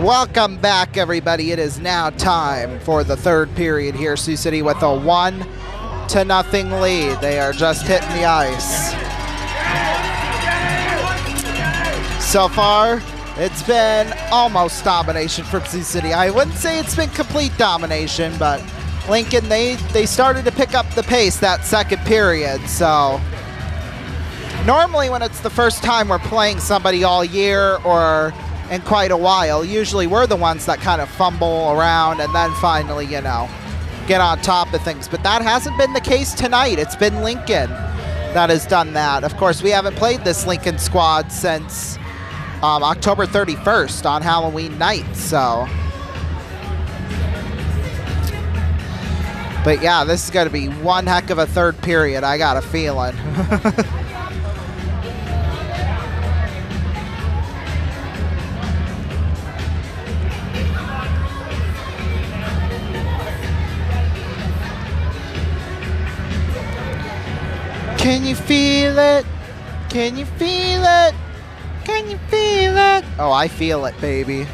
Welcome back, everybody. It is now time for the third period here. Sioux City with a 1-0 lead. They are just hitting the ice. So far, it's been almost domination from Sioux City. I wouldn't say it's been complete domination, but Lincoln, they started to pick up the pace that second period. So normally when it's the first time we're playing somebody all year or in quite a while, usually we're the ones that kind of fumble around and then finally, you know, get on top of things. But that hasn't been the case tonight. It's been Lincoln that has done that. Of course, we haven't played this Lincoln squad since October 31st on Halloween night, so. But yeah, this is going to be one heck of a third period, I got a feeling. Can you feel it? Can you feel it? Can you feel it? Oh, I feel it, baby.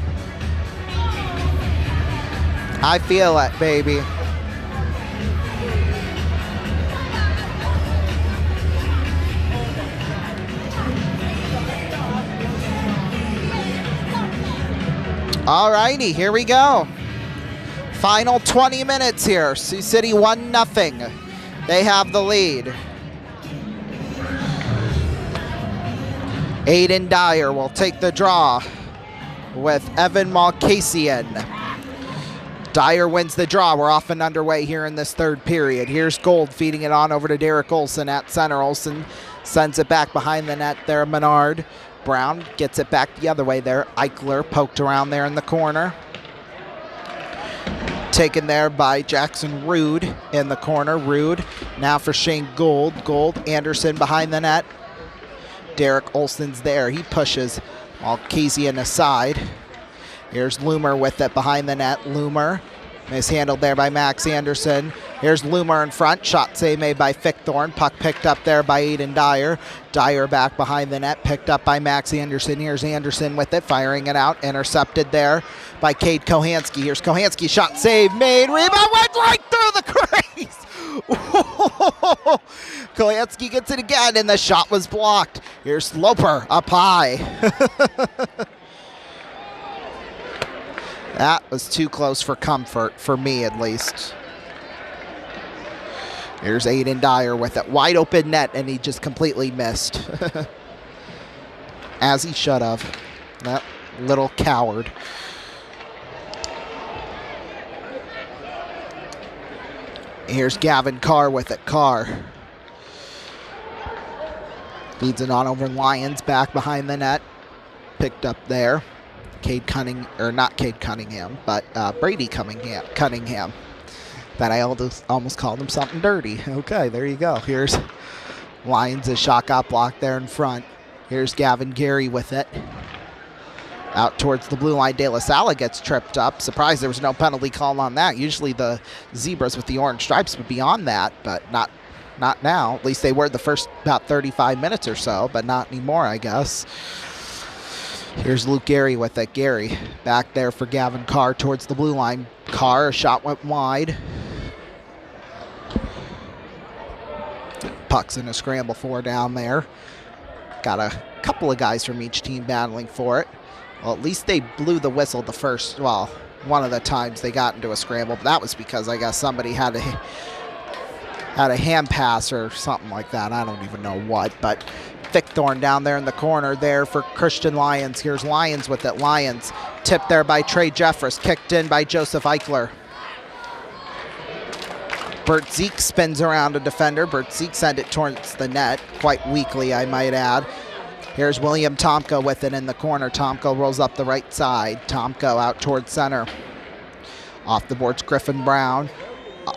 I feel it, baby. All righty, here we go. Final 20 minutes here. Sioux City 1-0. They have the lead. Aiden Dyer will take the draw with Evan Malkasian. Dyer wins the draw. We're off and underway here in this third period. Here's Gold feeding it on over to Derek Olson at center. Olson sends it back behind the net there. Menard. Brown gets it back the other way there. Eichler poked around there in the corner. Taken there by Jackson Rude in the corner. Rude now for Shane Gold. Gold, Anderson behind the net. Derek Olson's there. He pushes Malkasian aside. Here's Loomer with it behind the net. Loomer mishandled there by Max Anderson. Here's Loomer in front. Shot save made by Fickthorn. Puck picked up there by Aiden Dyer. Dyer back behind the net. Picked up by Max Anderson. Here's Anderson with it. Firing it out. Intercepted there by Cade Kohansky. Here's Kohansky. Shot save made. Rebound went right through the crease. Kohansky gets it again, and the shot was blocked. Here's Loper up high. That was too close for comfort, for me at least. Here's Aiden Dyer with it. Wide open net, and he just completely missed. As he should have. That little coward. Here's Gavin Carr with it. Carr feeds it on over Lyons, back behind the net. Picked up there. Not Cade Cunningham, but Brady Cunningham. That I almost called him something dirty. Okay, there you go. Here's Lyons, a shot got blocked there in front. Here's Gavin Gary with it. Out towards the blue line, De La Salle gets tripped up. Surprised there was no penalty call on that. Usually the Zebras with the orange stripes would be on that, but not now. At least they were the first about 35 minutes or so, but not anymore, I guess. Here's Luke Gary with it. Gary back there for Gavin Carr towards the blue line. Carr, a shot went wide. Puck's in a scramble for down there. Got a couple of guys from each team battling for it. Well, at least they blew the whistle the first, well, one of the times they got into a scramble. But that was because I guess somebody had a hand pass or something like that. I don't even know what. But Fickthorn down there in the corner there for Christian Lyons. Here's Lyons with it. Lyons tipped there by Trey Jeffress. Kicked in by Joseph Eichler. Bert Zeke spins around a defender. Bert Zeke sent it towards the net. Quite weakly, I might add. Here's William Tomko with it in the corner. Tomko rolls up the right side. Tomko out towards center. Off the boards, Griffin Brown.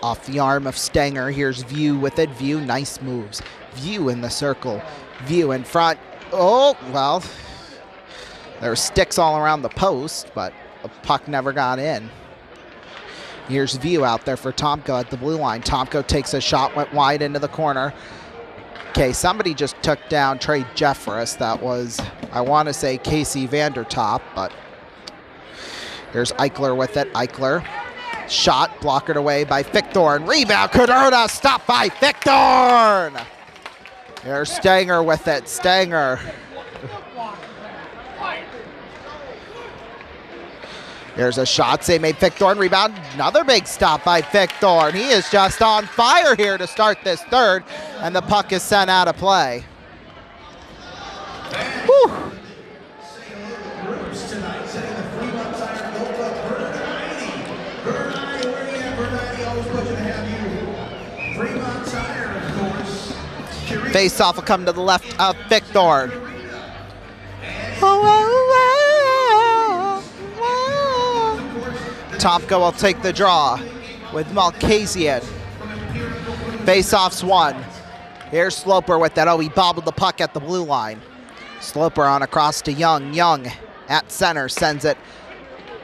Off the arm of Stenger. Here's View with it. View, nice moves. View in the circle. View in front. Oh, well, there were sticks all around the post, but the puck never got in. Here's View out there for Tomko at the blue line. Tomko takes a shot, went wide into the corner. Okay, somebody just took down Trey Jeffress. That was, I want to say, Casey Vandertop, but Here's Eichler with it. Eichler. Shot, blockered away by Fichthorn. Rebound, Cadorna, stopped by Fichthorn. Here's Stanger with it. Stanger. Here's a shot, save made Fichthorn. Rebound, another big stop by Fichthorn. He is just on fire here to start this third, and the puck is sent out of play. Whew. Face-off will come to the left of Fichthorn. Tomko will take the draw with Malkasian. Face-off's one. Here's Sloper with that. Oh, he bobbled the puck at the blue line. Sloper on across to Young. Young at center sends it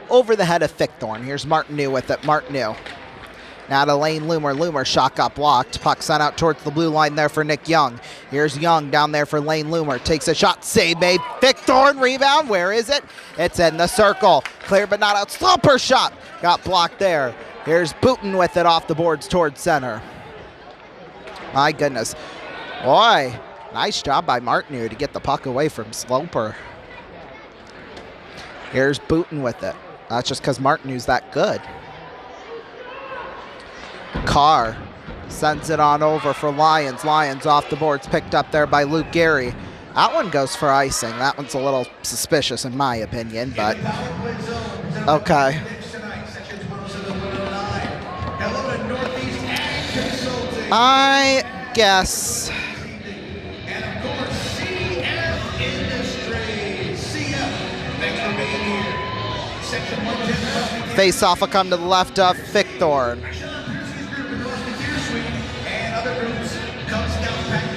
over the head of Fichthorn. Here's Martineau with it. Martineau. Now to Lane Loomer. Loomer shot got blocked. Puck sent out towards the blue line there for Nick Young. Here's Young down there for Lane Loomer. Takes a shot. Save made. Fichthorn rebound. Where is it? It's in the circle. Clear but not out. Sloper shot. Got blocked there. Here's Booten with it off the boards towards center. My goodness. Boy, nice job by Martineau to get the puck away from Sloper. Here's Booten with it. That's just because Martineau's that good. Carr sends it on over for Lions. Lions off the boards, picked up there by Luke Gary. That one goes for icing. That one's a little suspicious in my opinion, but okay. I guess. Face-off will come to the left of Fichthorn.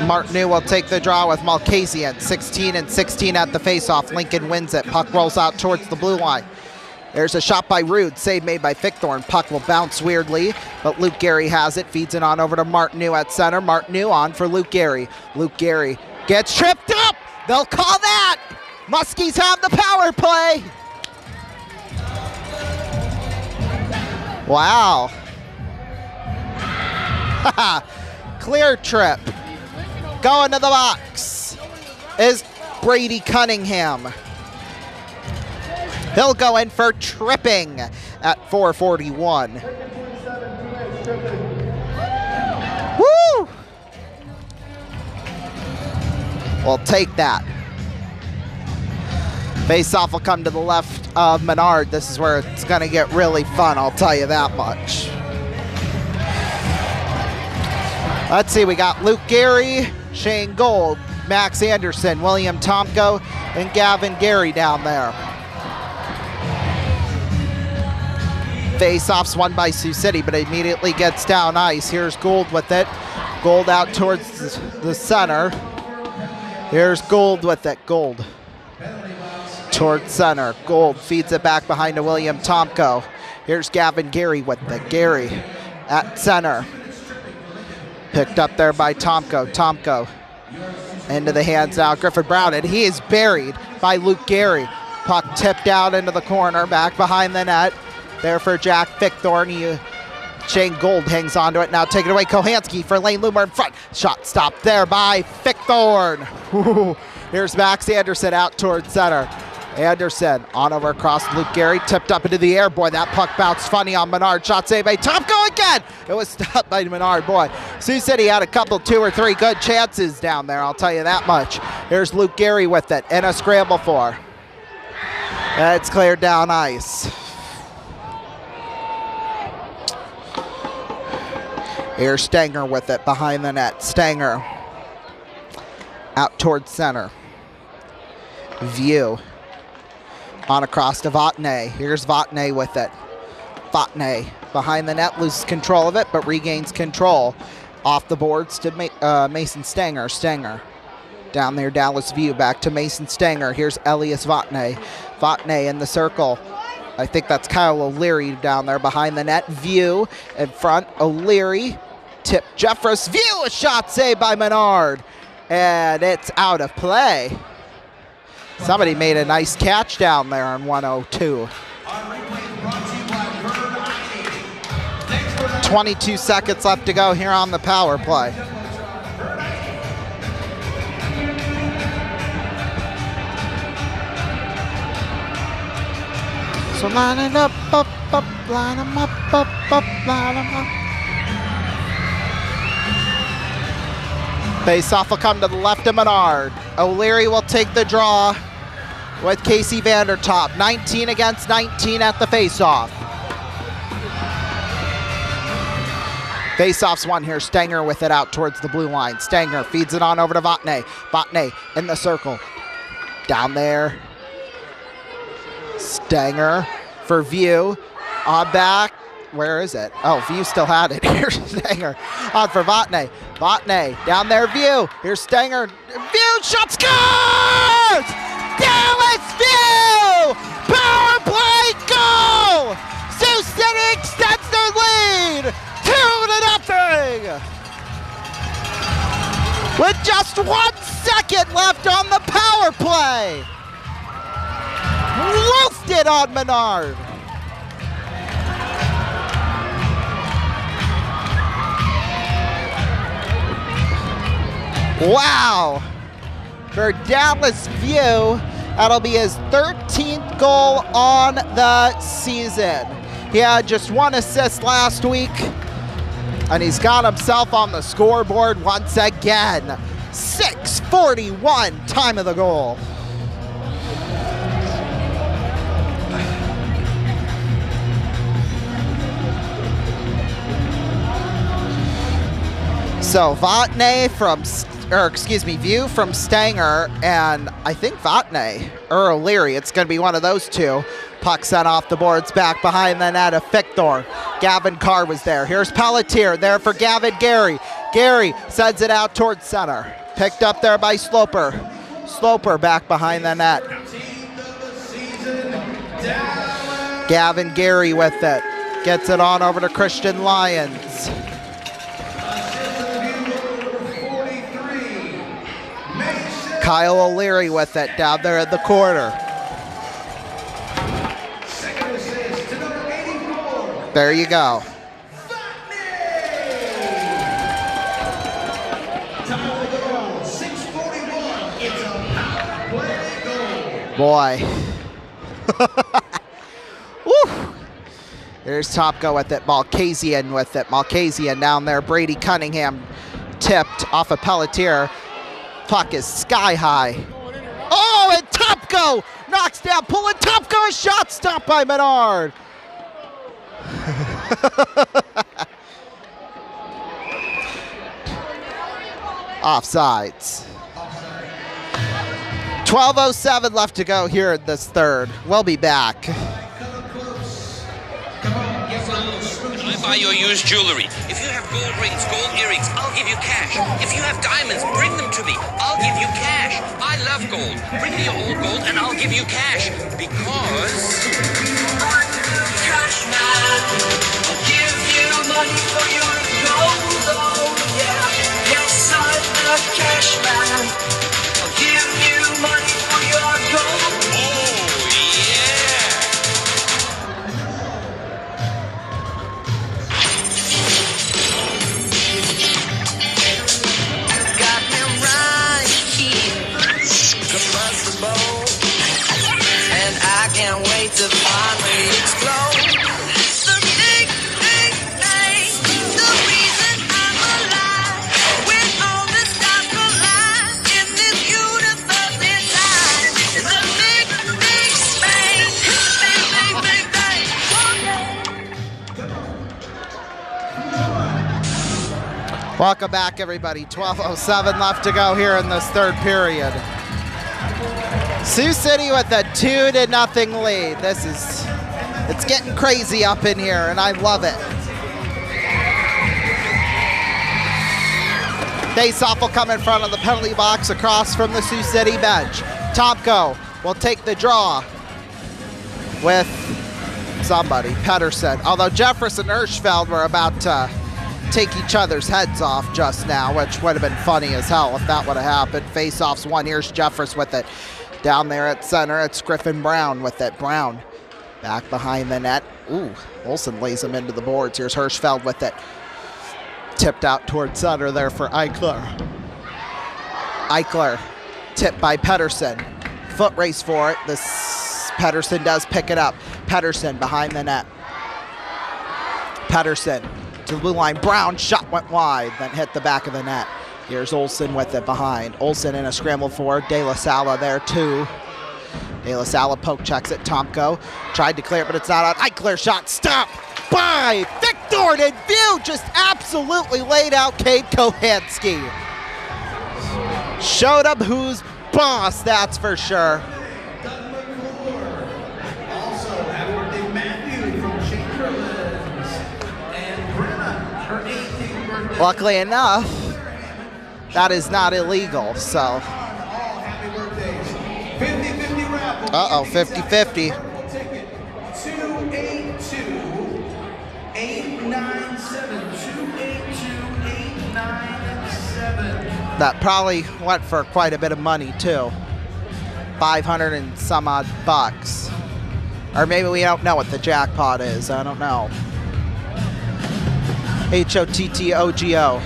Martineau will take the draw with Malkasian. 16 and 16 at the face-off. Lincoln wins it. Puck rolls out towards the blue line. There's a shot by Rude. Save made by Fichthorn. Puck will bounce weirdly, but Luke Gary has it. Feeds it on over to Martineau at center. Martineau on for Luke Gary. Luke Gary gets tripped up. They'll call that. Muskies have the power play. Wow. Clear trip. Going to the box is Brady Cunningham. He'll go in for tripping at 4:41. Woo! We'll take that. Face-off will come to the left of Menard. This is where it's going to get really fun, I'll tell you that much. Let's see, we got Luke Gary, Shane Gold, Max Anderson, William Tomko, and Gavin Gary down there. Face-off's won by Sioux City, but immediately gets down ice. Here's Gould with it. Gould out towards the center. Here's Gould with it. Gould towards center. Gould feeds it back behind to William Tomko. Here's Gavin Gary with it. Gary at center. Picked up there by Tomko. Tomko into the hands now. Griffin Brown, and he is buried by Luke Gary. Puck tipped out into the corner, back behind the net. There for Jack Fichthorn. Shane Gold hangs onto it. Now taken away. Kohansky for Lane Loomer in front. Shot stopped there by Fichthorn. Here's Max Anderson out towards center. Anderson on over across Luke Gary. Tipped up into the air. Boy, that puck bounced funny on Menard. Shot saved by Tomko again. It was stopped by Menard. Boy, Sioux City had a couple, 2 or 3 good chances down there. I'll tell you that much. Here's Luke Gary with it. And a scramble for. It's cleared down ice. Here's Stanger with it behind the net. Stanger out towards center. View on across to Vatney. Here's Vatney with it. Vatney behind the net, loses control of it, but regains control. Off the boards to Mason Stanger. Stanger down there, Dallas View, back to Mason Stanger. Here's Elias Vatney. Vatney in the circle. I think that's Kyle O'Leary down there behind the net. View in front. O'Leary. Tip Jeffress. View, a shot saved by Menard. And it's out of play. Somebody made a nice catch down there on 102. 22 seconds left to go here on the power play. So line it up, line them up, line them up. Face-off will come to the left of Menard. O'Leary will take the draw with Casey Vandertop. 19 against 19 at the face-off. Face-off's won here. Stenger with it out towards the blue line. Stenger feeds it on over to Vatne. Vatne in the circle. Down there. Stenger for View. On back. Where is it? Oh, View still had it. Here's Stenger on for Vatne. Vatne down there, View. Here's Stenger. View shot scores! Dallas View! Power play goal! Sioux City extends their lead 2-0. With just 1 second left on the power play. Roofed it on Menard. Wow. For Dallas View, that'll be his 13th goal on the season. He had just 1 assist last week, and he's got himself on the scoreboard once again. 6:41 time of the goal. So Vatne from, View from Stenger, and I think Vatne or O'Leary. It's going to be one of those two. Puck sent off the boards back behind the net of Fichthorn. Gavin Carr was there. Here's Pelletier there for Gavin Gary. Gary sends it out towards center. Picked up there by Sloper. Sloper back behind the net. Gavin Gary with it. Gets it on over to Christian Lyons. Kyle O'Leary with it down there at the corner. There you go. Boy. Woo. There's Topko with it. Malkasian with it. Malkasian down there. Brady Cunningham tipped off of Pelletier. Puck is sky high. Oh, and Topko knocks down, pulling Topko, a shot stopped by Menard. Offsides. 12:07 left to go here in this third. We'll be back. Buy your used jewelry. If you have gold rings, gold earrings, I'll give you cash. If you have diamonds, bring them to me. I'll give you cash. I love gold. Bring me your old gold and I'll give you cash. Because I'm the cash man. I'll give you money for your gold. Oh yeah. Yes, I'm the cash man. I'll give you money for your gold. Oh yeah. And I can't wait to finally explode. The big, big thing, the reason I'm alive. When all the stars collide in this universe inside. It's a big, big bang. Bang, bang, bang, bang. Welcome back, everybody. 12:07 left to go here in this third period. Sioux City with a 2-0 lead. It's getting crazy up in here, and I love it. Face-off will come in front of the penalty box across from the Sioux City bench. Topko will take the draw with somebody, Pedersen. Although Jeffress and Hirschfeld were about to take each other's heads off just now, which would have been funny as hell if that would have happened. Face-off's won. Here's Jeffress with it. Down there at center, it's Griffin Brown with it. Brown Back behind the net. Ooh, Olsen lays him into the boards. Here's Hirschfeld with it. Tipped out towards center there for Eichler. Eichler, tipped by Pedersen. Foot race for it. Pedersen does pick it up. Pedersen behind the net. Pedersen to the blue line. Brown shot went wide, then hit the back of the net. Here's Olsen with it behind. Olsen in a scramble for De La Sala there too. De La Sala poke checks it. Tomko tried to clear it, but it's not out. Eichler shot stopped by Victor in view. Just absolutely laid out Cade Kohanski. Showed up who's boss, that's for sure. Luckily enough, that is not illegal, so. Uh-oh, 50-50. 282-897-282-897. That probably went for quite a bit of money, too. 500 and some odd bucks. Or maybe we don't know what the jackpot is, I don't know. H-O-T-T-O-G-O.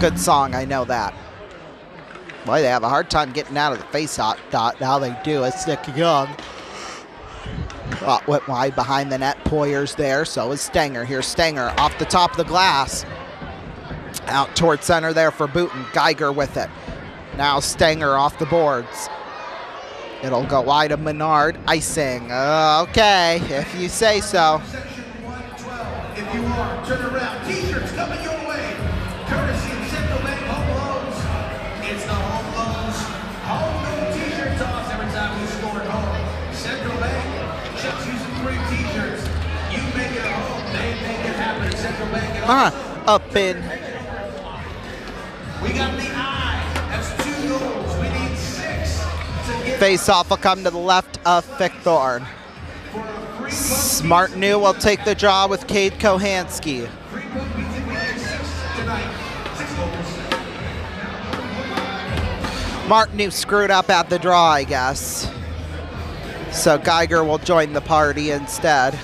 Good song, I know that. Boy, they have a hard time getting out of the face-off dot. Now they do. It's Nick Young. Went wide behind the net. Poyer's there. So is Stenger. Here's Stenger off the top of the glass. Out towards center there for Booten. Geiger with it. Now Stenger off the boards. It'll go wide of Menard. Icing. Okay, if you say so. If you are, turn around. T-shirts coming your way. Courtesy of Central Bank Home Loans. It's the Home Loans Home Loan T-shirt toss every time we score at home. Central Bank ships you some free T-shirts. You make it a home. They make it happen at Central Bank. Up in. We got the eye. That's 2 goals. We need 6 to get. Face-off will come to the left of Fickthorn. Martineau will take the draw with Cade Kohanski. Martineau screwed up at the draw, I guess. So Geiger will join the party instead.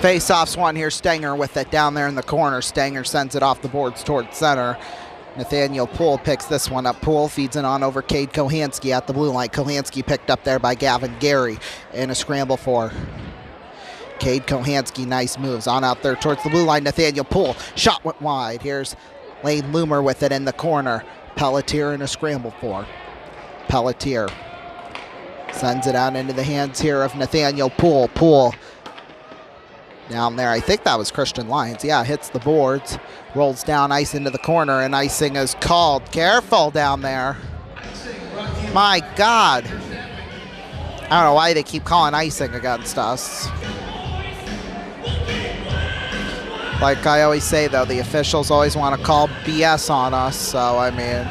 Face-off's one here. Stenger with it down there in the corner. Stenger sends it off the boards towards center. Nathaniel Poole picks this one up. Poole feeds it on over Cade Kohanski at the blue line. Kohanski picked up there by Gavin Gary in a scramble for Cade Kohanski. Nice moves on out there towards the blue line. Nathaniel Poole. Shot went wide. Here's Lane Loomer with it in the corner. Pelletier in a scramble for. Pelletier sends it out into the hands here of Nathaniel Poole. Poole down there. I think that was Christian Lyons. Yeah, hits the boards. Rolls down ice into the corner, and icing is called. Careful down there. My God. I don't know why they keep calling icing against us. Like I always say, though, the officials always want to call BS on us, so I mean.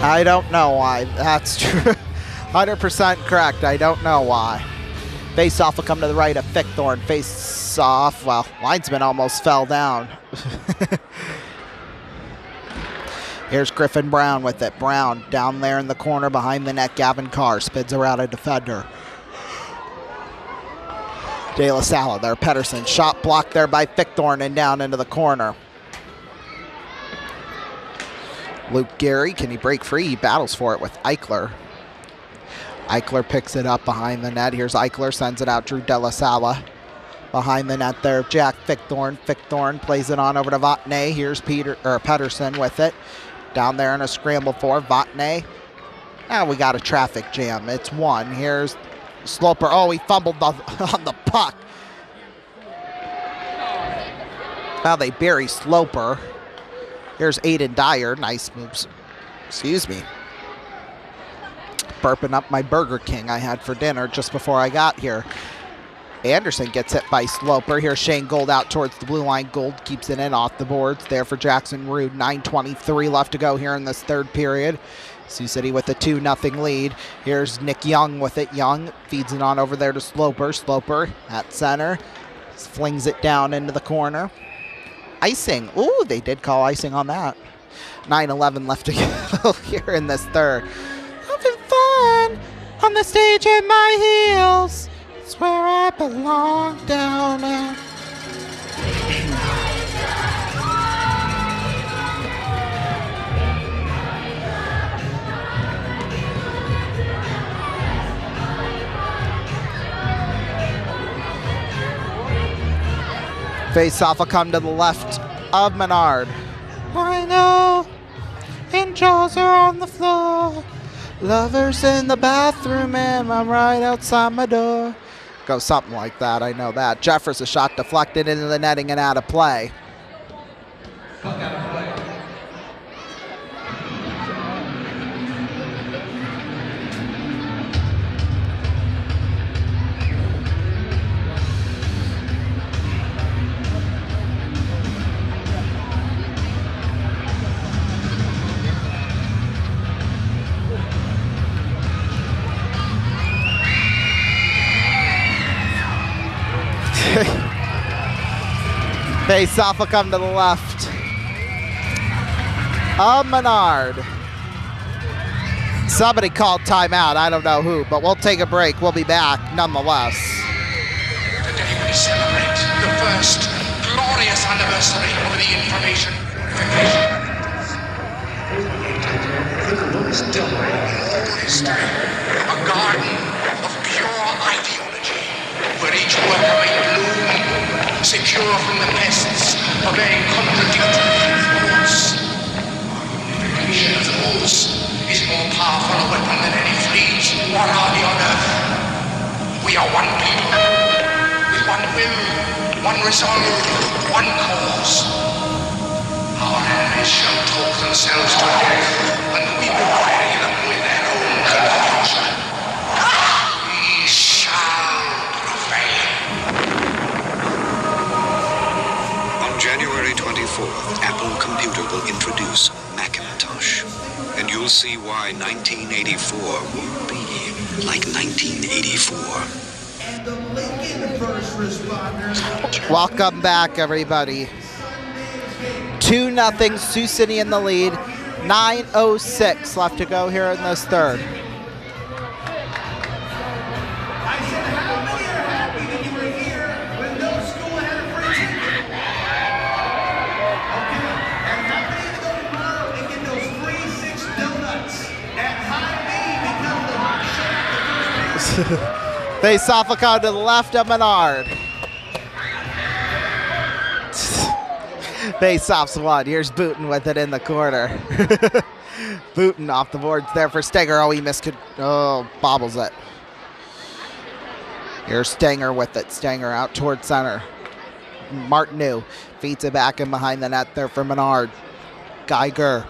I don't know why. That's true. 100% correct. I don't know why. Face-off will come to the right of Fickthorn. Face-off. Well, linesman almost fell down. Here's Griffin Brown with it. Brown down there in the corner behind the net. Gavin Carr spids around a defender. De La Sala there. Pedersen. Shot blocked there by Fickthorn and down into the corner. Luke Gary, can he break free? He battles for it with Eichler. Eichler picks it up behind the net. Here's Eichler, sends it out. Drew De La Sala behind the net there. Jack Fickthorn. Fickthorn plays it on over to Vatne. Here's Pedersen with it. Down there in a scramble for Vatne. Now we got a traffic jam. It's one. Here's Sloper. Oh, he fumbled on the puck. Now they bury Sloper. Here's Aiden Dyer. Nice moves. Excuse me. Burping up my Burger King I had for dinner just before I got here. Anderson gets hit by Sloper. Here's Shane Gold out towards the blue line. Gold keeps it in off the boards there for Jackson Rude. 9:23 left to go here in this third period. Sioux City with a 2-0 lead. Here's Nick Young with it. Young feeds it on over there to Sloper. Sloper at center. Flings it down into the corner. Icing. Ooh, they did call icing on that. 9:11 left to go here in this third. Having fun on the stage in my heels. It's where I belong down at. Face off will come to the left of Menard. I know angels are on the floor. Lovers in the bathroom and I'm right outside my door. Go something like that, I know that. Jeffers, a shot deflected into the netting and out of play. Face off will come to the left of Menard. Somebody called timeout. I don't know who, but we'll take a break. We'll be back nonetheless. Today we celebrate the first glorious anniversary of the information unification. Still in history, a garden of pure ideology, where each worker may bloom, secure from the pests of very contradictory thoughts. Unification of thoughts is more powerful a weapon than any fleet or army on earth. We are one people, with one will, one resolve, one cause. Our enemies shall talk themselves to death, and we will bury them with their own confusion. We shall prevail. On January 24th, Apple Computer will introduce Macintosh. And you'll see why 1984 won't be like 1984. And the Lincoln first responders. Welcome back, everybody. 2-0 Sioux City in the lead. 9:06 left to go here in this third. I said, how many are happy that you were here when no school had a free ticket? Okay, and how many to go tomorrow and get those free 6 donuts at High B because of the shut out the first Face off will come to the left of Menard. Face off's one. Here's Booten with it in the corner. Booten off the boards there for Stenger. Oh, he missed. Oh, bobbles it. Here's Stenger with it. Stenger out towards center. Martineau feeds it back in behind the net there for Menard. Geiger.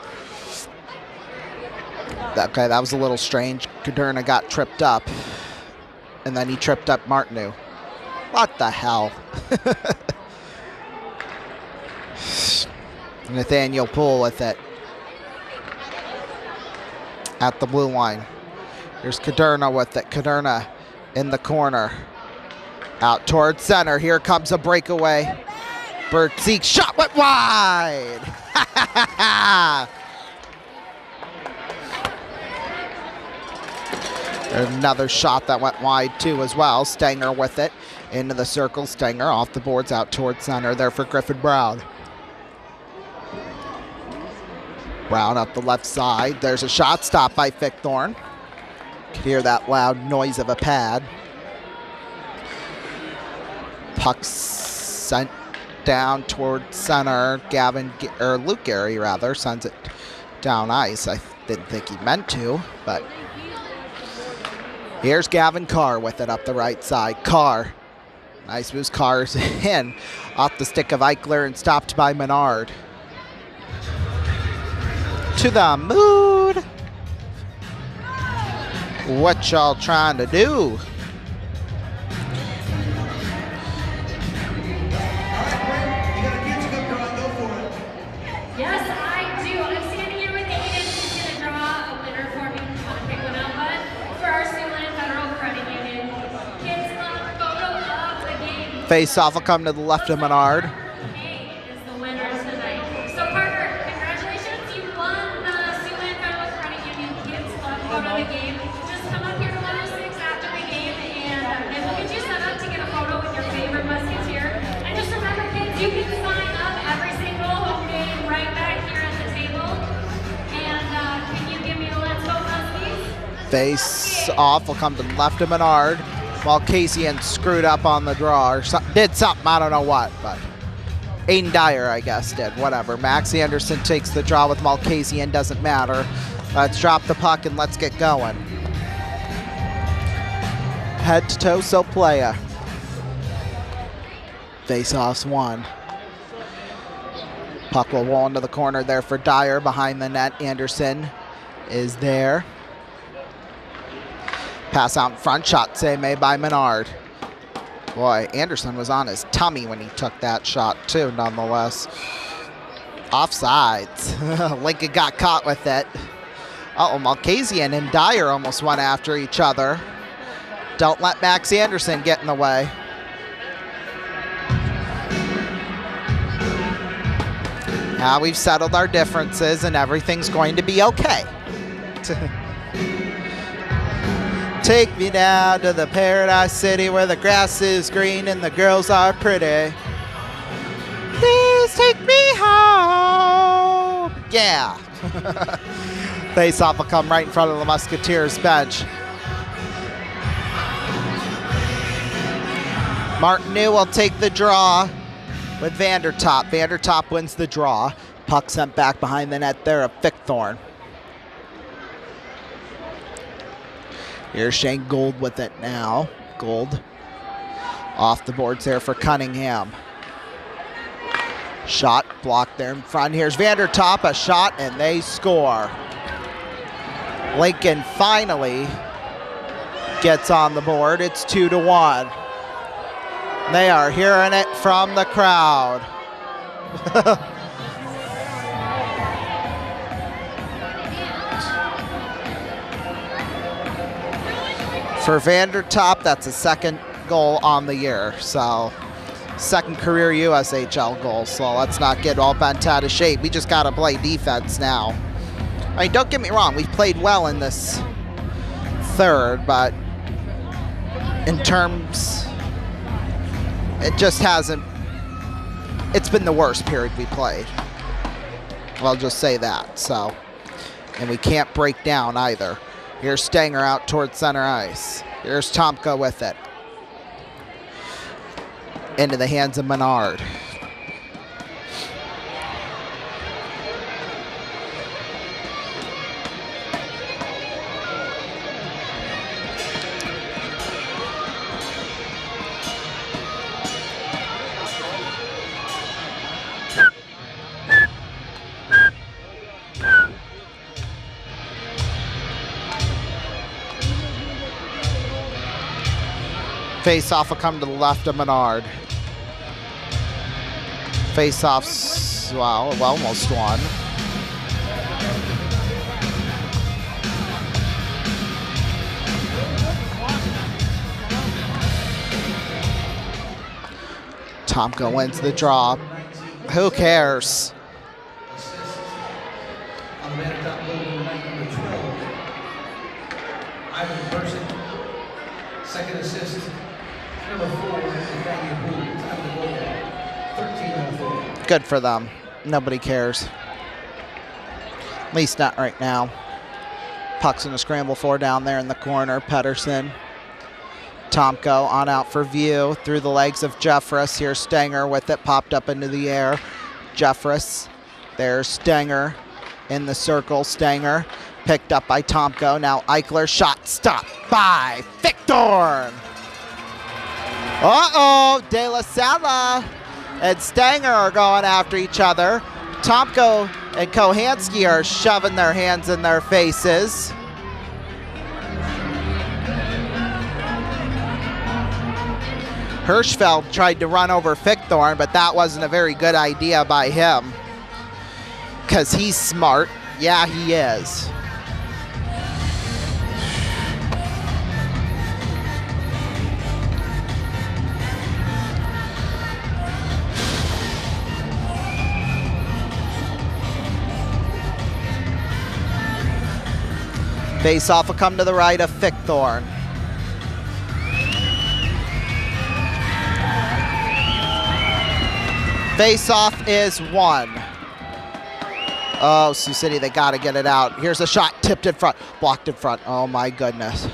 Okay, that was a little strange. Caderna got tripped up. And then he tripped up Martineau. What the hell? Nathaniel Poole with it. At the blue line. Here's Caderna with it. Caderna in the corner. Out towards center. Here comes a breakaway. Bert Zeke's shot went wide. Another shot that went wide too as well. Stenger with it. Into the circle. Stenger off the boards out towards center there for Griffin Brown. Brown up the left side. There's a shot stopped by Fickthorn. Could hear that loud noise of a pad. Puck sent down toward center. Luke Gary rather sends it down ice. I didn't think he meant to, but here's Gavin Carr with it up the right side. Carr. Nice moves. Carr's in off the stick of Eichler and stopped by Menard. To the mood. What y'all trying to do? Yes, I do. I'm standing here with Aiden who's going to draw a winner Face off will come to the left of Menard. Is the winner tonight. So Parker, congratulations, you won the Siouxland Federal Credit Union Kids Club photo of the game. Just come up here to 106 after the game and we'll get you set up to get a photo with your favorite Musketeer. And just remember kids, you can sign up every single home game right back here at the table. And can you give me a let's go Muskies? Face off will come to the left of Menard. While Casey screwed up on the draw or did something, I don't know what, but Aiden Dyer, I guess, did. Whatever. Max Anderson takes the draw with Malcasian, doesn't matter. Let's drop the puck and let's get going. Head to toe, so playa. Face-off's one. Puck will roll into the corner there for Dyer behind the net. Anderson is there. Pass out in front, shot save made by Menard. Boy, Anderson was on his tummy when he took that shot too, nonetheless. Offsides. Lincoln got caught with it. Uh-oh, Malcasian and Dyer almost went after each other. Don't let Max Anderson get in the way. Now we've settled our differences and everything's going to be okay. Take me down to the paradise city where the grass is green and the girls are pretty. Please take me home. Yeah. Face-off will come right in front of the Musketeers bench. Martineau will take the draw with Vandertop. Vandertop wins the draw. Puck sent back behind the net there of Fickthorn. Here's Shane Gold with it now. Gold off the boards there for Cunningham. Shot blocked there in front. Here's Vandertop, a shot, and they score. Lincoln finally gets on the board. It's 2-1. They are hearing it from the crowd. For Vandertop, that's a second goal on the year. So, second career USHL goal. So let's not get all bent out of shape. We just got to play defense now. I mean, don't get me wrong. We've played well in this third, but in terms, it just hasn't. It's been the worst period we played. I'll just say that. So, and we can't break down either. Here's Stanger out towards center ice. Here's Tomka with it. Into the hands of Menard. Face-off will come to the left of Menard. Face-off's, well, almost won. Tomka wins the draw. Who cares? On the Vandertop goal, number 12, Ivan Person. Second assist, number 4, Nathaniel Boo. Time of the goal, 13:04. Good for them. Nobody cares. At least not right now. Puck's in a scramble for down there in the corner. Pedersen. Tomko on out for view through the legs of Jeffress. Here's Stanger with it, popped up into the air. Jeffress. There's Stanger in the circle. Stanger picked up by Tomko. Now Eichler, shot stopped by Fickthorn. Uh-oh, De La Sala and Stanger are going after each other. Tomko and Kohansky are shoving their hands in their faces. Hirschfeld tried to run over Fickthorn, but that wasn't a very good idea by him. Because he's smart. Yeah, he is. Face off will come to the right of Fickthorn. Face off is 1. Oh, Sioux City, they got to get it out. Here's a shot, tipped in front, blocked in front. Oh, my goodness.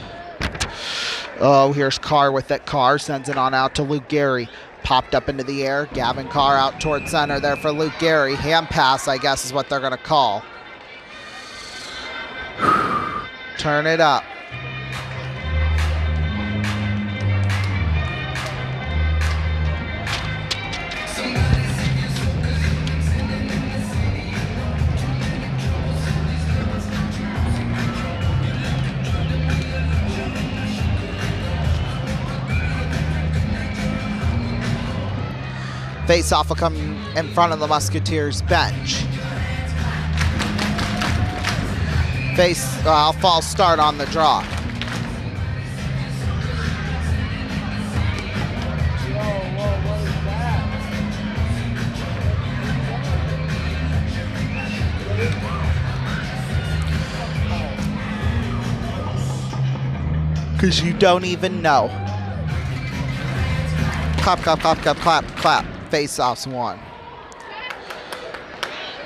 Oh, here's Carr with it. Carr sends it on out to Luke Gary. Popped up into the air. Gavin Carr out toward center there for Luke Gary. Hand pass, I guess, is what they're going to call. Turn it up. Face-off will come in front of the Musketeers bench. False start on the draw. Because you don't even know. Clap, clap, clap, clap, clap, clap. Face-off's 1.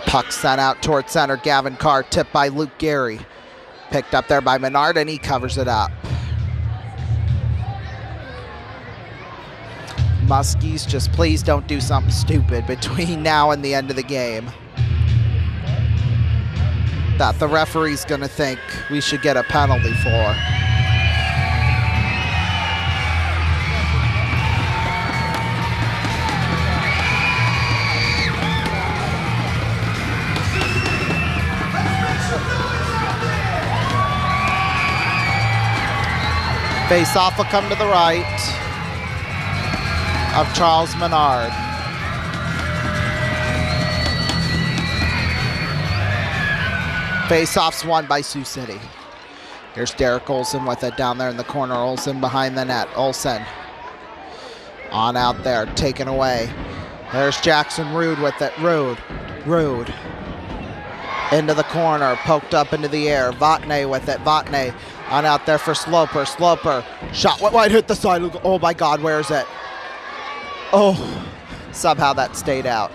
Puck sent out toward center. Gavin Carr tipped by Luke Gary. Picked up there by Menard, and he covers it up. Muskies, just please don't do something stupid between now and the end of the game that the referee's going to think we should get a penalty for. Face-off will come to the right of Charles Menard. Face-off's won by Sioux City. Here's Derek Olsen with it down there in the corner. Olsen behind the net. Olsen on out there, taken away. There's Jackson Rude with it. Rude. Into the corner, poked up into the air. Vatne with it. Vatne on out there for Sloper. Sloper shot wide, hit the side. Oh my God, where is it? Oh, somehow that stayed out.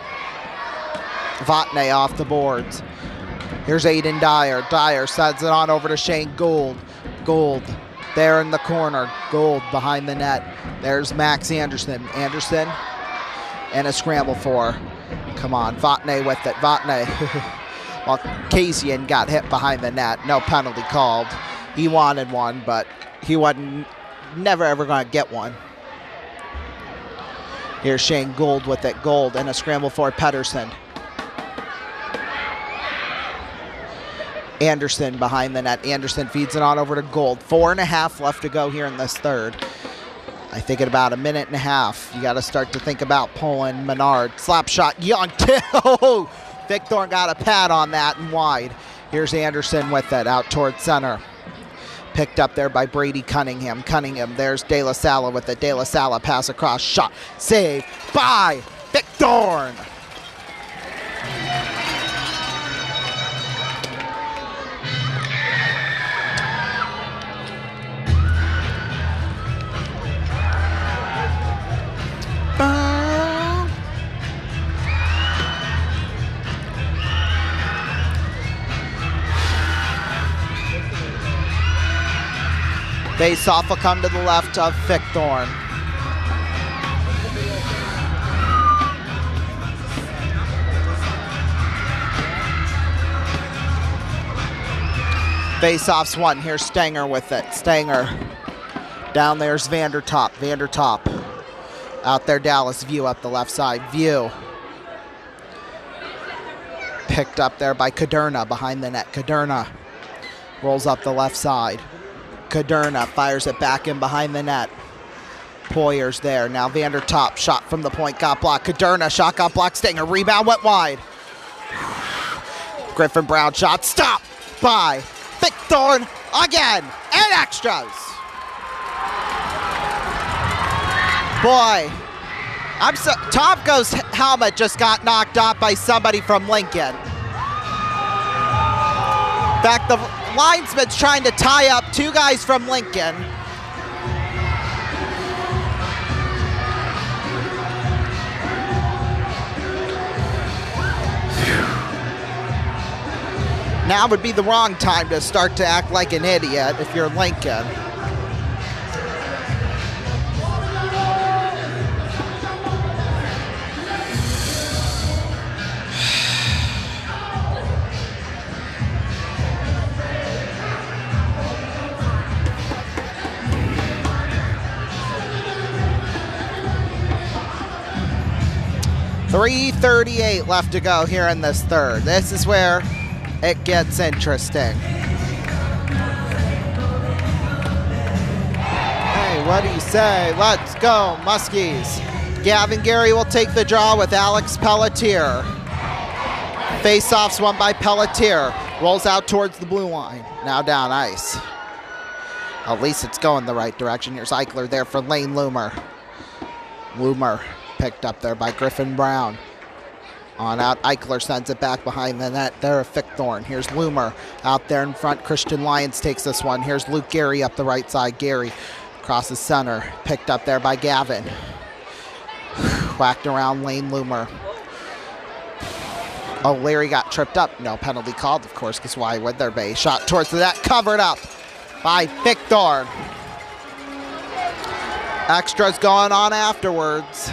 Vatne off the boards. Here's Aiden Dyer. Dyer sends it on over to Shane Gould. Gould there in the corner. Gould behind the net. There's Max Anderson. Anderson and a scramble for. Come on, Vatne with it. Vatne. Well, Kasian got hit behind the net. No penalty called. He wanted one, but he wasn't never ever going to get one. Here's Shane Gould with it. Gould and a scramble for Pedersen. Anderson behind the net. Anderson feeds it on over to Gould. 4.5 left to go here in this third. I think in about a minute and a half, you got to start to think about pulling Menard. Slap shot, Young. Oh, Fickthorn got a pad on that and wide. Here's Anderson with it out toward center. Picked up there by Brady Cunningham. There's De La Sala with it. De La Sala pass across, shot, save by Fickthorn. Face-off will come to the left of Fickthorn. Face-off's won. Here's Stanger with it. Stanger. Down there's Vandertop. Vandertop. Out there, Dallas. View up the left side. View. Picked up there by Caderna behind the net. Caderna rolls up the left side. Caderna fires it back in behind the net. Poyer's there. Now Vandertop. Shot from the point. Got blocked. Caderna. Shot got blocked. Stanger. Rebound went wide. Griffin Brown shot. Stop by Fickthorn again. And extras. Boy. Tomko's helmet just got knocked off by somebody from Lincoln. Back the linesman's trying to tie up two guys from Lincoln. Now would be the wrong time to start to act like an idiot if you're Lincoln. .338 left to go here in this third. This is where it gets interesting. Hey, what do you say? Let's go, Muskies. Gavin Gary will take the draw with Alex Pelletier. Face-offs won by Pelletier. Rolls out towards the blue line. Now down ice. At least it's going the right direction. Here's Eichler there for Lane Loomer. Loomer picked up there by Griffin Brown. On out, Eichler sends it back behind the net there of Fickthorn. Here's Loomer out there in front. Christian Lyons takes this one. Here's Luke Gary up the right side. Gary crosses center. Picked up there by Gavin. Whacked around Lane Loomer. Oh, Larry got tripped up. No penalty called, of course, because why would there be? Shot towards the net, covered up by Fickthorn. Extras going on afterwards.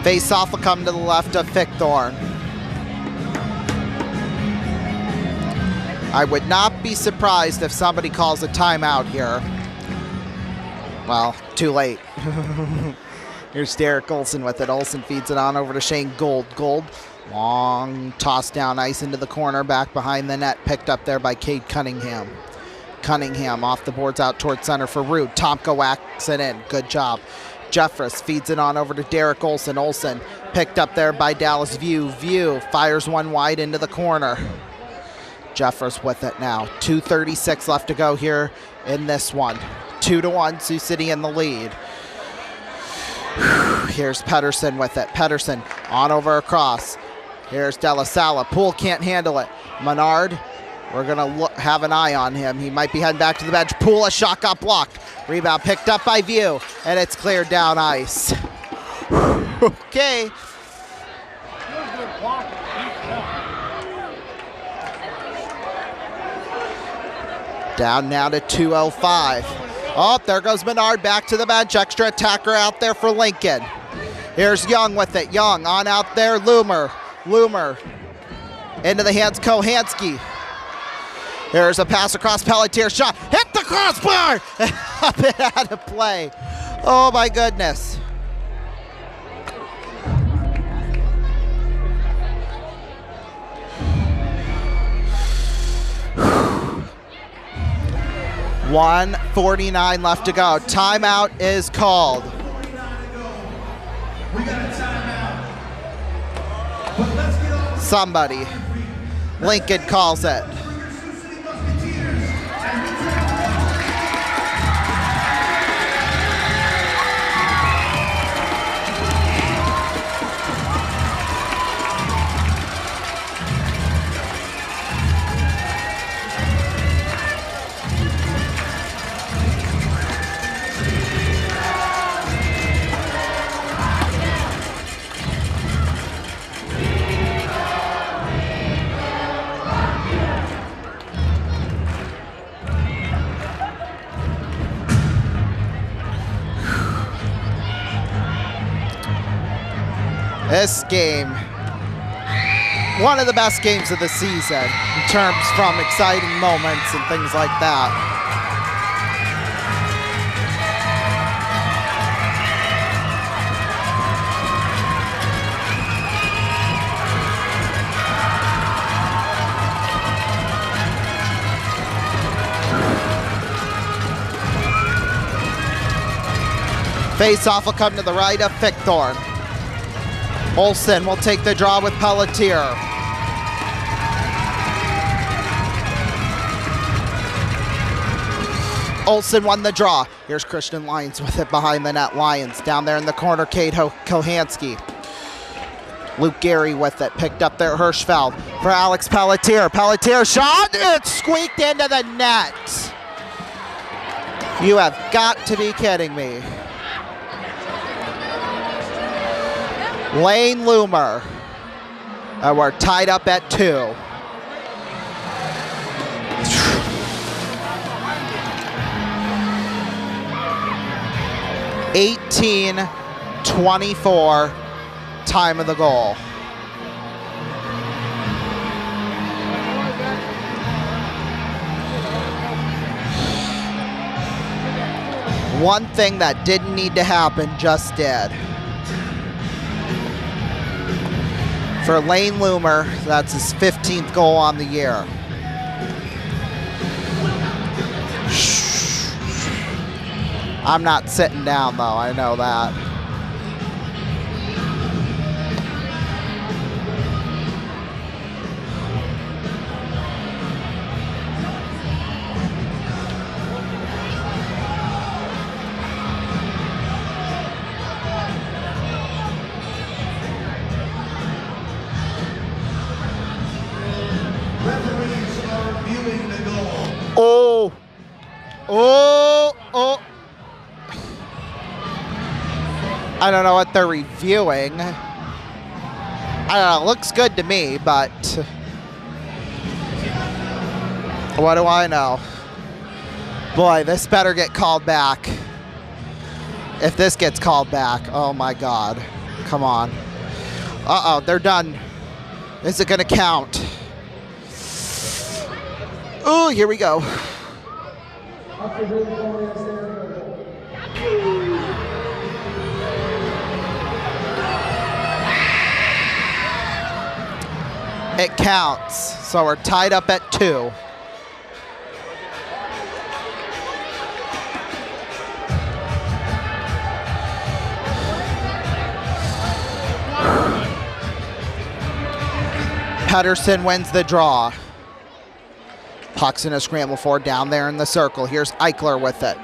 Face-off will come to the left of Fickthorn. I would not be surprised if somebody calls a timeout here. Well, too late. Here's Derek Olson with it. Olson feeds it on over to Shane Gold. Gold, long toss down ice into the corner, back behind the net, picked up there by Cade Cunningham. Cunningham off the boards out towards center for Rude. Tomka whacks it in. Good job. Jeffress feeds it on over to Derek Olson. Olson picked up there by Dallas View. View fires one wide into the corner. Jeffress with it now. 2:36 left to go here in this one. 2-1, Sioux City in the lead. Here's Pedersen with it. Pedersen on over across. Here's De La Sala. Poole can't handle it. Menard, we're going to have an eye on him. He might be heading back to the bench. Poole, a shot got blocked. Rebound picked up by View, and it's cleared down ice. Okay. Down now to 2:05. Oh, there goes Menard back to the bench. Extra attacker out there for Lincoln. Here's Young with it. Young on out there. Loomer. Loomer into the hands. Kohansky. There's a pass across Pelletier. Shot. Hit the crossbar. Up and out of play. Oh, my goodness. .149 left to go. Timeout is called. We got a timeout. But let's get on. Somebody. Lincoln calls it. This game, one of the best games of the season in terms from exciting moments and things like that. Face-off will come to the right of Fickthorn. Olsen will take the draw with Pelletier. Olsen won the draw. Here's Christian Lyons with it behind the net. Lyons down there in the corner. Cade Kohansky. Luke Gehry with it. Picked up there Hirschfeld for Alex Pelletier. Pelletier shot. It's squeaked into the net. You have got to be kidding me. Lane Loomer. We're tied up at 2. (18-24) time of the goal. One thing that didn't need to happen just did. For Lane Loomer, that's his 15th goal on the year. I'm not sitting down though, I know that. Referees are viewing the goal. Oh, oh, oh. I don't know what they're reviewing. I don't know, looks good to me, but what do I know? Boy, this better get called back. If this gets called back, oh my God. Come on. Uh-oh, they're done. Is it gonna count? Oh, here we go. It counts, so we're tied up at 2. Pedersen wins the draw. Puck's in a scramble for down there in the circle. Here's Eichler with it.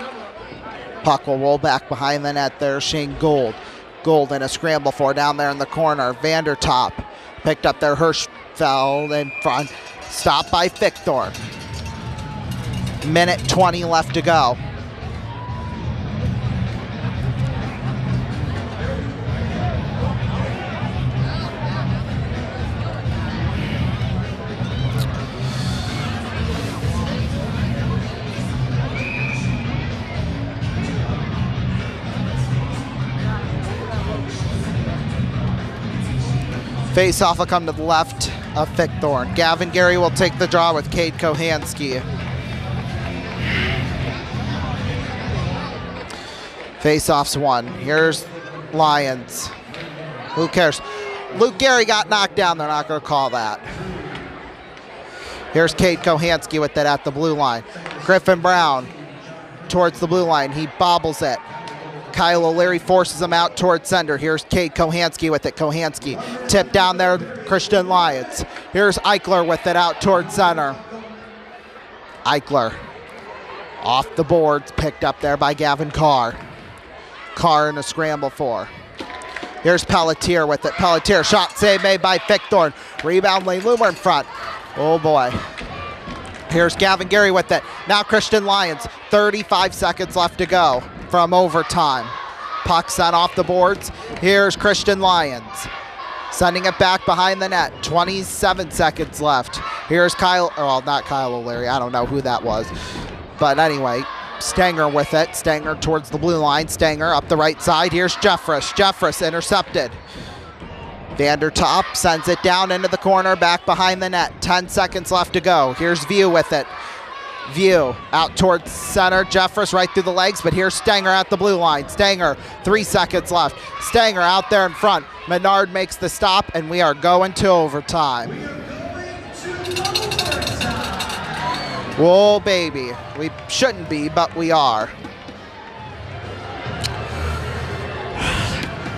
Puck will roll back behind the net there. Shane Gould. Gould in a scramble for down there in the corner. Vandertop picked up there. Hirschfeld in front. Stopped by Fichthorn. Minute 20 left to go. Face-off will come to the left of Fichthorn. Gavin Gehry will take the draw with Cade Kohansky. Face-off's won. Here's Lions. Who cares? Luke Gehry got knocked down. They're not going to call that. Here's Cade Kohansky with it at the blue line. Griffin Brown towards the blue line. He bobbles it. Kyle O'Leary forces him out towards center. Here's Cade Kohansky with it. Kohansky tipped down there, Christian Lyons. Here's Eichler with it out towards center. Eichler off the boards, picked up there by Gavin Carr. Carr in a scramble for. Here's Pelletier with it. Pelletier, shot save made by Fichthorn. Rebound, Lane Loomer in front. Oh boy. Here's Gavin Gehry with it. Now Christian Lyons, 35 seconds left to go from overtime. Puck sent off the boards. Here's Christian Lyons. Sending it back behind the net. 27 seconds left. Here's Kyle, well, not Kyle O'Leary. I don't know who that was. But anyway, Stanger with it. Stanger towards the blue line. Stanger up the right side. Here's Jeffress. Jeffress intercepted. Vandertop sends it down into the corner, back behind the net. 10 seconds left to go. Here's View with it. View out towards center. Jeffress right through the legs, but here's Stanger at the blue line. Stanger, 3 seconds left. Stanger out there in front. Menard makes the stop, and we are going to overtime. Whoa, baby. We shouldn't be, but we are.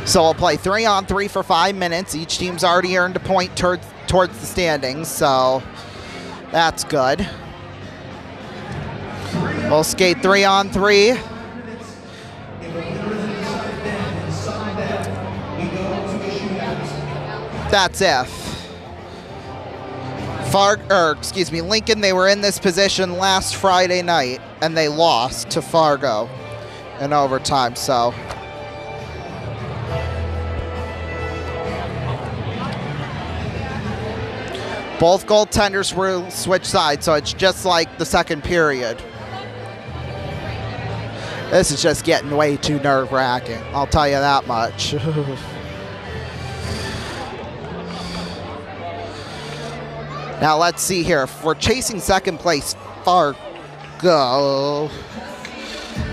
So we'll play 3-on-3 for 5 minutes. Each team's already earned a point towards the standings, so that's good. We'll skate 3-on-3. That's if Lincoln, they were in this position last Friday night, and they lost to Fargo in overtime, so. Both goaltenders will switch sides, so it's just like the second period. This is just getting way too nerve-wracking, I'll tell you that much. Now let's see here. If we're chasing second place, Fargo.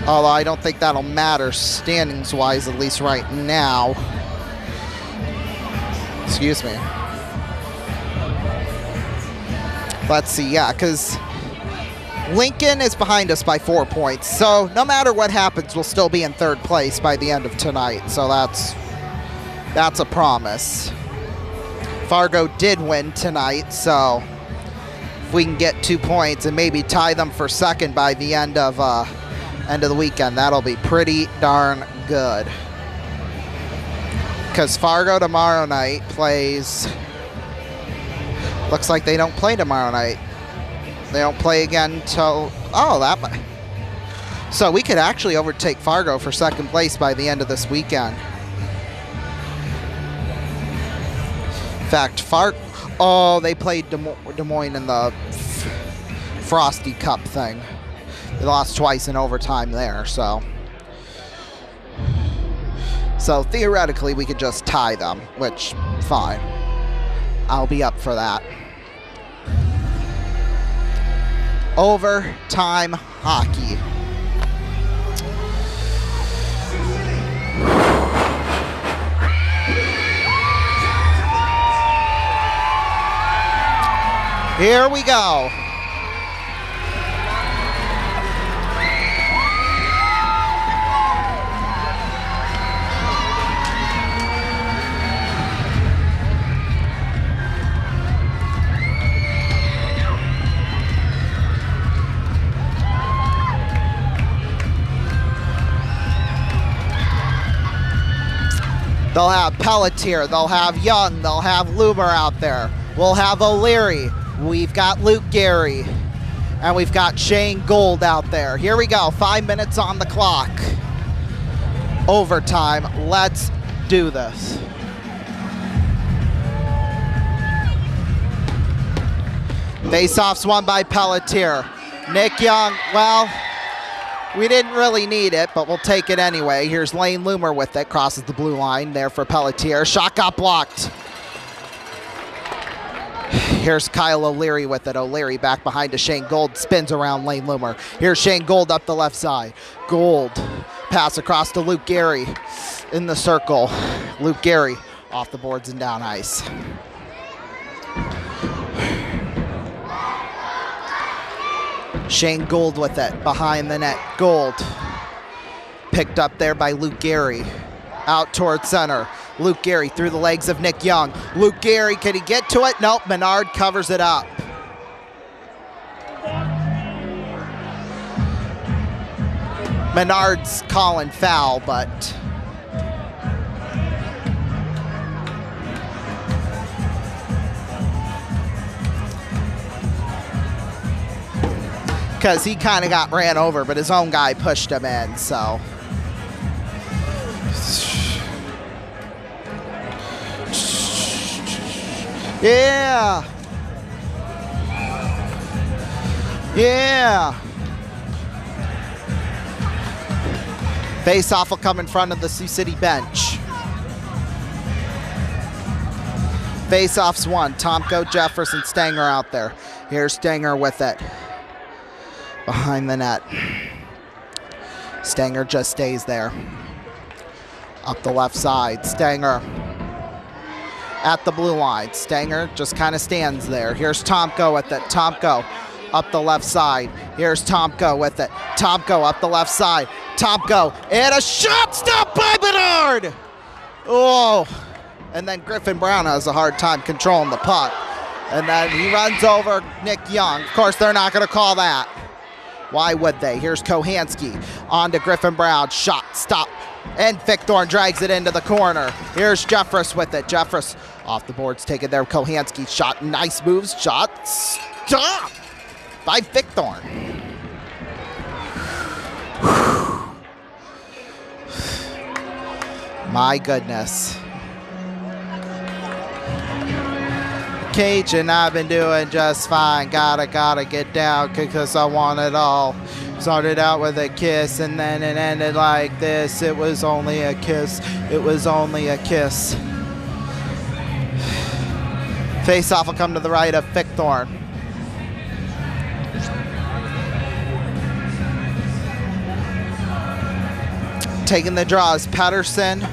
Although I don't think that'll matter standings-wise, at least right now. Excuse me. Let's see, yeah, because Lincoln is behind us by 4 points. So no matter what happens, we'll still be in third place by the end of tonight. So that's a promise. Fargo did win tonight, so if we can get 2 points and maybe tie them for second by the end of the weekend, that'll be pretty darn good. Because Fargo tomorrow night plays. Looks like they don't play tomorrow night. They don't play again till so we could actually overtake Fargo for second place by the end of this weekend. In fact, they played Des Moines in the Frosty Cup thing. They lost twice in overtime there, so theoretically we could just tie them, which, fine. I'll be up for that. Overtime hockey. Here we go. They'll have Pelletier, they'll have Young, they'll have Loomer out there. We'll have O'Leary. We've got Luke Gary. And we've got Shane Gold out there. Here we go, 5 minutes on the clock. Overtime, let's do this. Face-offs won by Pelletier. Nick Young, well, we didn't really need it, but we'll take it anyway. Here's Lane Loomer with it, crosses the blue line there for Pelletier. Shot got blocked. Here's Kyle O'Leary with it. O'Leary back behind to Shane Gold, spins around Lane Loomer. Here's Shane Gold up the left side. Gold, pass across to Luke Gary in the circle. Luke Gary off the boards and down ice. Shane Gold with it, behind the net. Gold, picked up there by Luke Gary. Out towards center. Luke Gary through the legs of Nick Young. Luke Gary, can he get to it? Nope, Menard covers it up. Menard's calling foul, but because he kind of got ran over, but his own guy pushed him in, so. Yeah. Yeah. Face-off will come in front of the Sioux City bench. Face-offs won. Tomko, Jefferson, Stanger out there. Here's Stanger with it. Behind the net. Stanger just stays there. Up the left side. Stanger at the blue line. Stanger just kind of stands there. Here's Tomko with it. Tomko up the left side. Here's Tomko with it. Tomko up the left side. Tomko, and a shot stopped by Bernard! Oh, and then Griffin Brown has a hard time controlling the puck. And then he runs over Nick Young. Of course, they're not going to call that. Why would they? Here's Kohanski on to Griffin Brown. Shot, stop. And Victorn drags it into the corner. Here's Jeffress with it. Jeffress off the boards, taken there. Kohanski shot, nice moves. Shot, stop by Victorn. My goodness. Cage and I've been doing just fine. Gotta get down because I want it all. Started out with a kiss and then it ended like this. It was only a kiss. It was only a kiss. Face off will come to the right of Victorn. Taking the draws, Patterson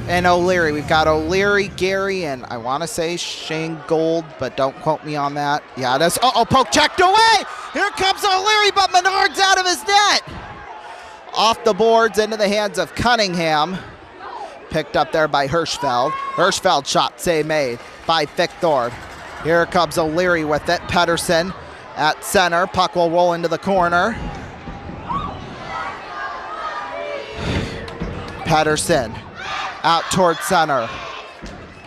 and O'Leary. We've got O'Leary, Gary, and I want to say Shane Gold, but don't quote me on that. Yeah, it is. Uh-oh, poke checked away. Here comes O'Leary, but Menard's out of his net. Off the boards into the hands of Cunningham. Picked up there by Hirschfeld. Hirschfeld shot save made by Victorn. Here comes O'Leary with it. Pedersen at center. Puck will roll into the corner. Pedersen out towards center.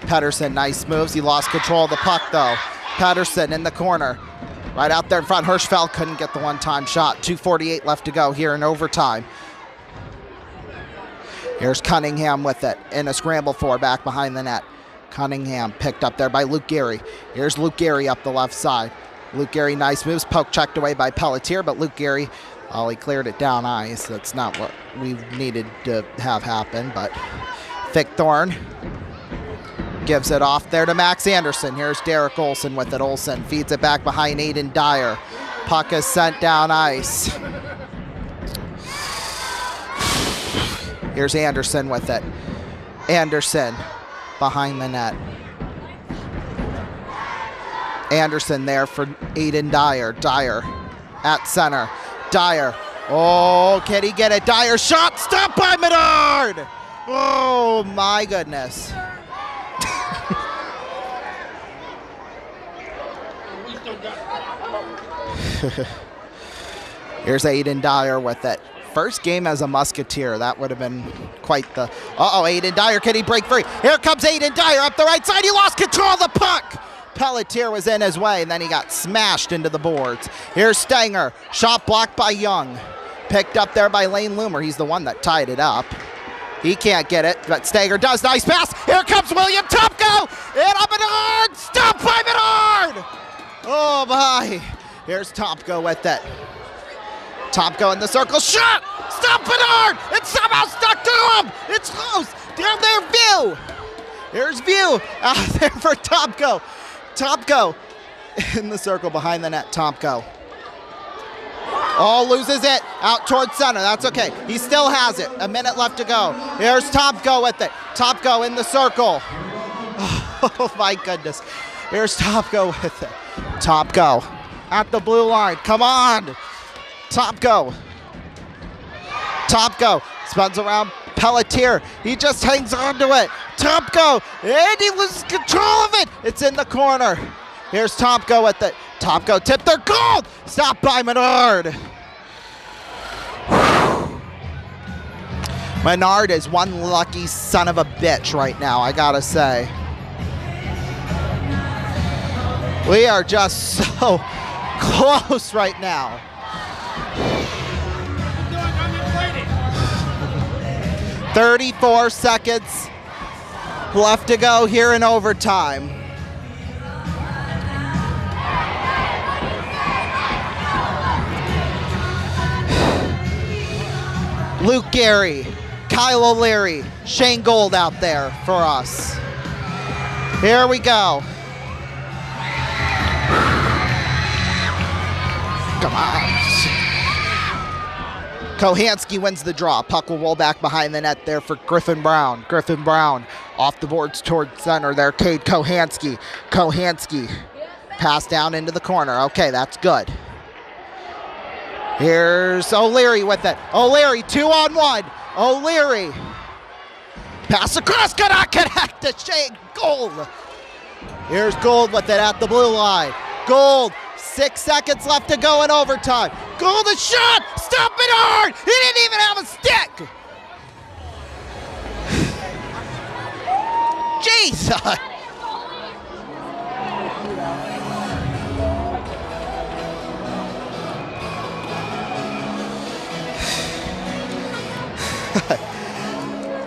Pedersen, nice moves. He lost control of the puck though. Pedersen in the corner. Right out there in front. Hirschfeld couldn't get the one-time shot. 2:48 left to go here in overtime. Here's Cunningham with it in a scramble for back behind the net. Cunningham picked up there by Luke Gary. Here's Luke Gary up the left side. Luke Gary, nice moves. Poke checked away by Pelletier, but Luke Gary, he cleared it down ice. That's not what we needed to have happen, but Victorn gives it off there to Max Anderson. Here's Derek Olsen with it. Olsen feeds it back behind Aiden Dyer. Puck is sent down ice. Here's Anderson with it. Anderson behind the net. Anderson there for Aiden Dyer. Dyer at center. Dyer. Oh, can he get it? Dyer shot. Stopped by Menard. Oh, my goodness. Here's Aiden Dyer with it. First game as a Musketeer. That would have been quite the... Uh-oh, Aiden Dyer. Can he break free? Here comes Aiden Dyer up the right side. He lost control of the puck. Pelletier was in his way, and then he got smashed into the boards. Here's Stanger. Shot blocked by Young. Picked up there by Lane Loomer. He's the one that tied it up. He can't get it, but Stanger does. Nice pass. Here comes William Topko. And up Menard. Stopped by Menard. Oh, my. Here's Topko with it. Topko in the circle. Shot. Stop Menard. It's somehow stuck to him. It's close. Down there, View. Here's View out there for Topko. Topko in the circle behind the net. Topko. Oh, loses it. Out towards center. That's okay. He still has it. A minute left to go. Here's Topko with it. Topko in the circle. Oh, my goodness. Here's Topko with it. Topko at the blue line. Come on. Topko. Topko spins around Pelletier. He just hangs on to it. Topko. And he loses control of it. It's in the corner. Here's Topko with it. Topko tipped their goal. Stopped by Menard. Menard is one lucky son of a bitch right now, I gotta say. We are just so close right now. "34 seconds left to go here in overtime. Luke Gary, Kyle O'Leary, Shane Gold out there for us. Here we go. Come on. Kohanski wins the draw. Puck will roll back behind the net there for Griffin Brown. Griffin Brown off the boards towards center there. Cade Kohanski. Kohanski pass down into the corner. Okay, that's good. Here's O'Leary with it. O'Leary 2-on-1. O'Leary Pass across, cannot connect to Shane Gold. Here's Gold with it at the blue line. Gold, 6 seconds left to go in overtime. Gold, a shot, stop it hard. He didn't even have a stick. Jesus.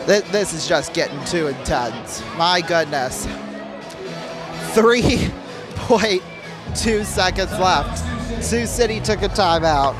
This is just getting too intense. My goodness. 3.2 seconds left. Sioux City took a timeout.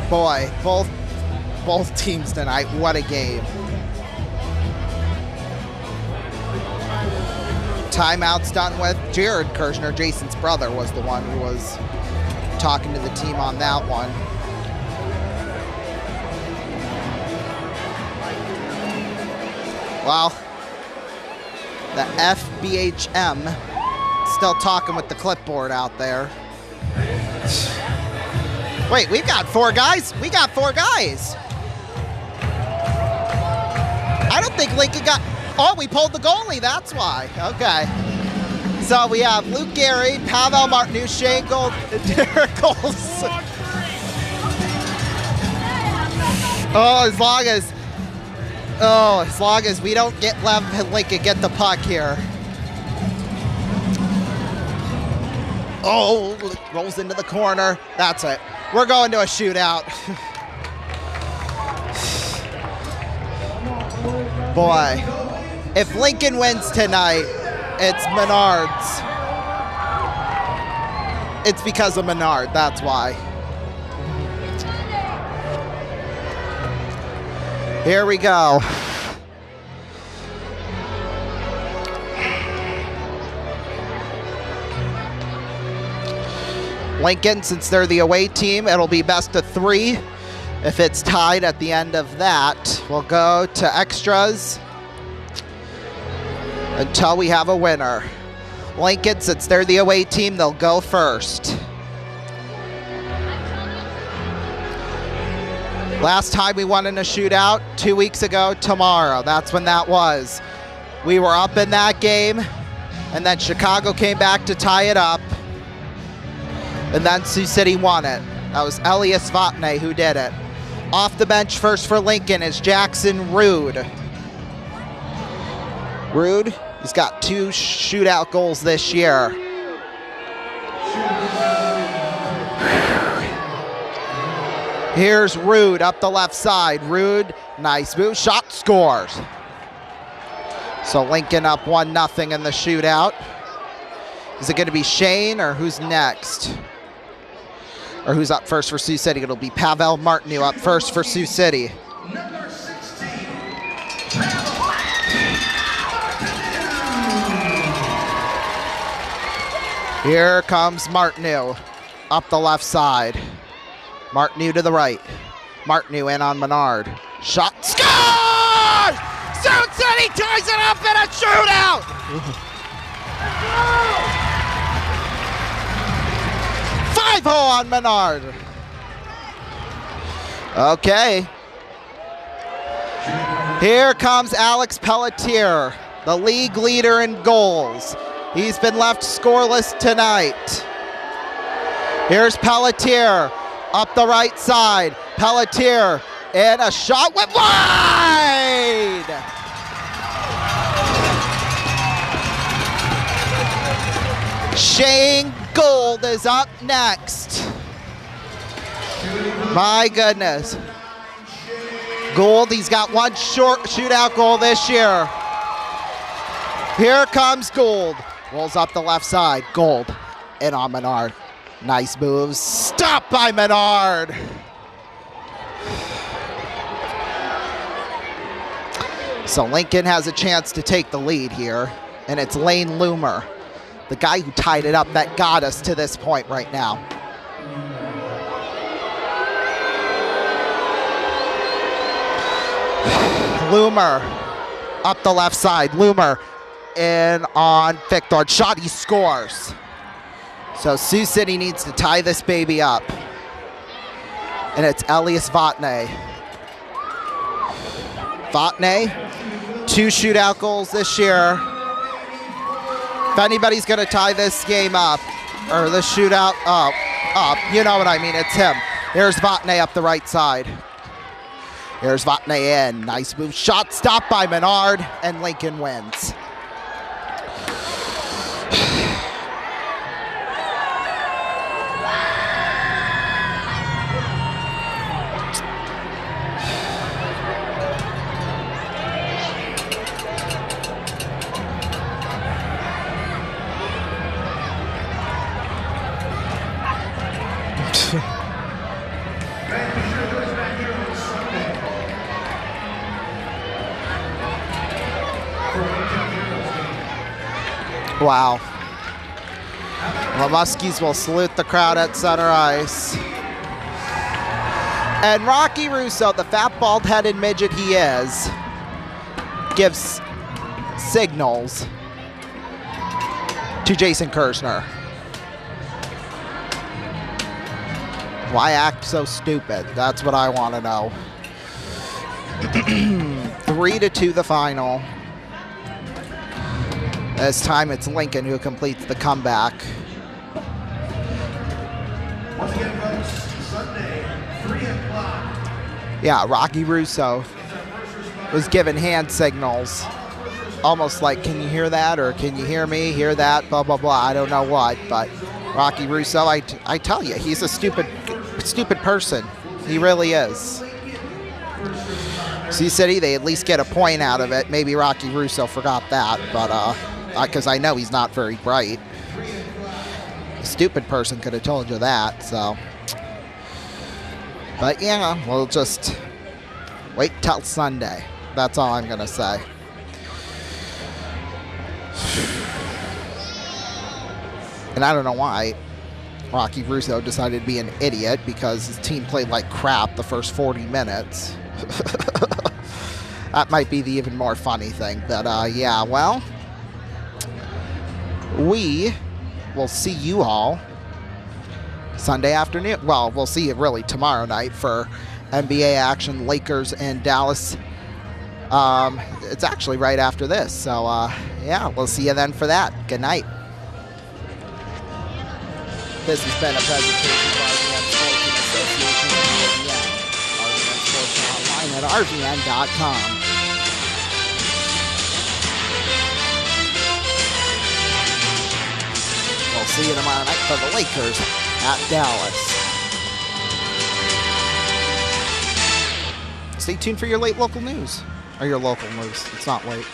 Boy, both teams tonight, what a game. Timeouts done with. Jared Kirshner, Jason's brother, was the one who was talking to the team on that one. Well, the FBHM still talking with the clipboard out there. Wait, we've got 4 guys? We got 4 guys. I don't think Lincoln got... Oh, we pulled the goalie, that's why. Okay. So we have Luke Gary, Pavel Martinu, Shane Gold, and Derek Goals. As long as we don't let Lincoln get the puck here. Oh, rolls into the corner. That's it. We're going to a shootout. Boy, if Lincoln wins tonight, it's Menards. It's because of Menard, that's why. Here we go. Lincoln, since they're the away team, it'll be best of 3. If it's tied at the end of that, we'll go to extras until we have a winner. Lincoln, since they're the away team, they'll go first. Last time we won in a shootout, 2 weeks ago tomorrow. That's when that was. We were up in that game, and then Chicago came back to tie it up. And then Sioux City won it. That was Elias Vatne who did it. Off the bench first for Lincoln is Jackson Rude. Rude, he's got 2 shootout goals this year. Here's Rude up the left side. Rude, nice move, shot, scores. So Lincoln up 1-0 in the shootout. Is it going to be Shane or who's next? Or who's up first for Sioux City? It'll be Pavel Martinu up first for Sioux City. Number 16. Here comes Martinu up the left side. Martinu to the right. Martinu in on Menard. Shot, score! Sioux City ties it up in a shootout! 5-0 on Menard. Okay. Here comes Alex Pelletier, the league leader in goals. He's been left scoreless tonight. Here's Pelletier up the right side. Pelletier, and a shot went wide! Shane Gold is up next. My goodness. Gold, he's got 1 short shootout goal this year. Here comes Gold. Rolls up the left side. Gold in on Menard. Nice moves. Stopped by Menard. So Lincoln has a chance to take the lead here. And it's Lane Loomer, the guy who tied it up, that got us to this point right now. Loomer up the left side. Loomer in on Victor. Shot, he scores. So Sioux City needs to tie this baby up. And it's Elias Vatne. Vatne, 2 shootout goals this year. If anybody's going to tie this game up, or the shootout up, you know what I mean, it's him. There's Vatne up the right side. Here's Vatne in. Nice move. Shot stopped by Menard, and Lincoln wins. Wow. The Muskies will salute the crowd at center ice. And Rocky Russo, the fat, bald-headed midget he is, gives signals to Jason Kirshner. Why act so stupid? That's what I want to know. 3-2 the final. This time it's Lincoln who completes the comeback. Once again, folks, Sunday, 3 o'clock. Yeah, Rocky Russo was given hand signals. Almost like, can you hear that? Or can you hear me? Hear that? Blah, blah, blah. I don't know what. But Rocky Russo, I tell you, he's a stupid person. He really is. Sioux City, they at least get a point out of it. Maybe Rocky Russo forgot that, but because I know he's not very bright. A stupid person could have told you that, so. But yeah, we'll just wait till Sunday. That's all I'm going to say. And I don't know why Rocky Russo decided to be an idiot, because his team played like crap the first 40 minutes. That might be the even more funny thing. But yeah, well, we will see you all Sunday afternoon. Well, we'll see you really tomorrow night for NBA action, Lakers and Dallas. It's actually right after this. So yeah, we'll see you then for that. Good night. This has been a presentation of RVN Sports in association with RVN. RVN Sports online at RVN.com. We'll see you tomorrow night for the Lakers at Dallas. Stay tuned for your late local news. Or your local news. It's not late.